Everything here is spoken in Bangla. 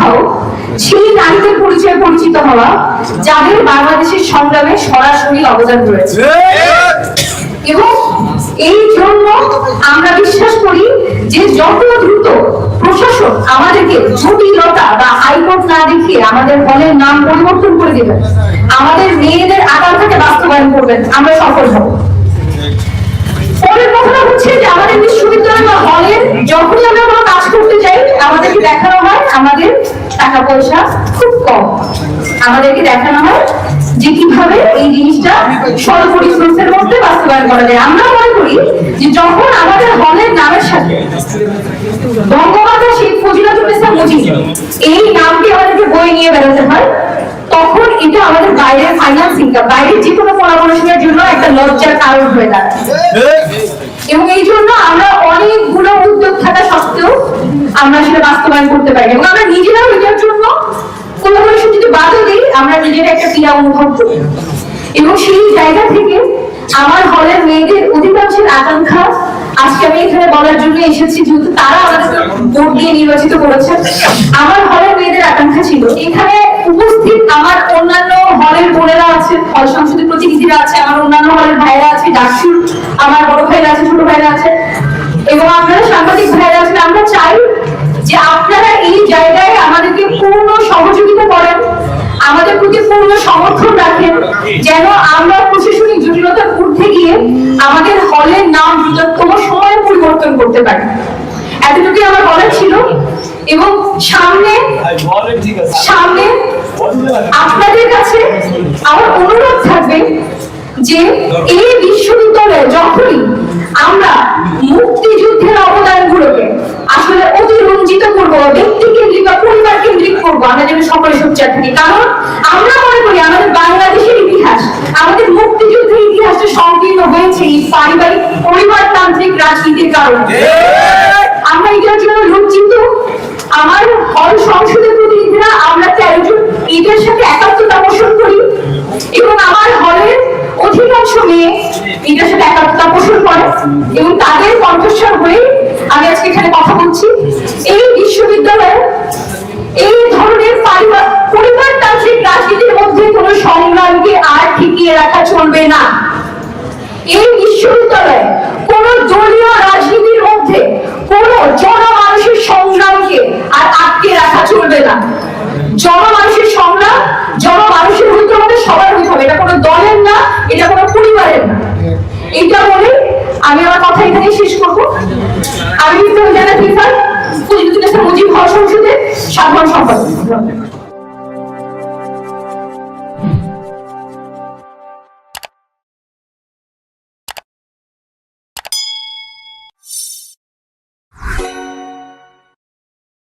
কোথাও সেই নারীদের পরিচয় পরিচিত হওয়া যাদের বাংলাদেশের সংগ্রামে সরাসরি অবদান রয়েছে। এবং এই জন্য আমরা বিশ্বাস করি যে যত দ্রুত প্রশাসন আমাদেরকে জটিলতা বা হাইকোর্ট না দেখিয়ে আমাদের হলের নাম পরিবর্তন করে দেবেন, আমাদের মেয়েদের আকাঙ্ক্ষাকে বাস্তবায়ন করবেন, আমরা সফল হব। পরের কথাটা হচ্ছে যে আমাদের বিশ্ববিদ্যালয় বা হলের যখনই আমরা কোনো কাজ করতে যাই আমাদেরকে দেখানো হয় আমাদের টাকা পয়সা খুব কম, আমাদেরকে দেখানো হয় যে কিভাবে এই জিনিসটা স্বল্প রিসোর্সের মধ্যে বাস্তবায়ন করা যায়। আমরা মনে করি যে যখন আমাদের হলের নামের সাথে বঙ্গমাতা শেখ মুজিবুন্নেছা মুজিব এই নামটি আমাদেরকে বয়ে নিয়ে বেরোতে হয়, তখন এটা আমাদের বাইরের ফাইন্যান্স ইনকাম, বাইরের যে কোনো কোলাবোরেশনের জন্য একটা লজ্জার কারণ হয়ে দাঁড়ায়। এবং এই জন্য আমরা অনেকগুলো উদ্যোগ থাকা সত্ত্বেও আমরা সেটা বাস্তবায়ন করতে পারি, এবং আমরা নিজেরাও এটার জন্য কোলাবোরেশন যদি বাদও দিই আমরা নিজেরা একটা পীড়া অনুভব করি। এবং সেই জায়গা থেকে আমার হলের মেয়েদের অধিকাংশের আকাঙ্ক্ষা আজকে আমি এখানে বলার জন্য এসেছি, যেহেতু তারা আমাদের ভোট দিয়ে নির্বাচিত করেছেন। আমার হলের মেয়েদের আকাঙ্ক্ষা ছিল এখানে উপস্থিত আমার অন্যান্য হলের বোনেরা আছে, হল সংসদের প্রতিনিধিরা আছে, আমার অন্যান্য হলের ভাইরা আছে, ডাকসুর আমার বড় ভাইরা আছে, ছোট ভাইরা আছে, এবং আপনারা সাংবাদিক ভাইরা আছেন। আমরা চাই যে আপনারা এই জায়গায় আমাদেরকে পূর্ণ সহযোগিতা করেন, আমাদের প্রতি পূর্ণ সমর্থন রাখেন, যেন আমরা প্রশাসনিক জটিলতার ঊর্ধ্বে গিয়ে আমাদের হলের নাম দ্রুততম সময়ে পরিবর্তন করতে পারি। এতটুকুই আমার বলার ছিল। এবং সামনে আপনাদের কাছে আমার অনুরোধ থাকবে যে এই বিশ্ববিদ্যালয়ে যখনই আমরা মুক্তিযুদ্ধের অবদানগুলোকে আসলে অতিরঞ্জিত করবো, ব্যক্তি কেন্দ্রিক বা পরিবার কেন্দ্রিক করবো, আমরা যেন সকলে সোচ্চার থাকি। কারণ আমরা মনে করি আমাদের বাংলাদেশের ইতিহাস, আমাদের মুক্তিযুদ্ধের ইতিহাসটা সংকীর্ণ হয়েছে এই পারিবারিক পরিবারতান্ত্রিক রাজনীতির কারণে। আমরা এটার জন্য লজ্জিত। আমার হল সংসদের প্রতিনিধিরা আমরা 13 জন এটার সাথে একাত্মতা পোষণ করি, এবং আমার হলের অধিকাংশ মেয়ে এটার সাথে একাত্মতা পোষণ করে, এবং তাদের কণ্ঠস্বর হয়ে আমি আজকে এখানে কথা বলছি। এই বিশ্ববিদ্যালয়ে এই ধরনের পরিবারতান্ত্রিক রাজনীতির মধ্যে কোন সংগ্রামকে আর টিকিয়ে রাখা চলবে না। এই বিশ্ববিদ্যালয়ে কোন দলীয় রাজনীতির মধ্যে কোন জনমানুষের সংগ্রামকে আর আটকে রাখা চলবে না। জনমানুষের সংগ্রাম জনমানুষের হইতে হবে, সবার হইতে হবে, এটা কোনো দলের না, এটা কোনো পরিবারের না। এটা বলে আমি আমার কথা এখানে শেষ করবো। আমি মুজিব হল সংসদের সাধারণ সম্পাদক।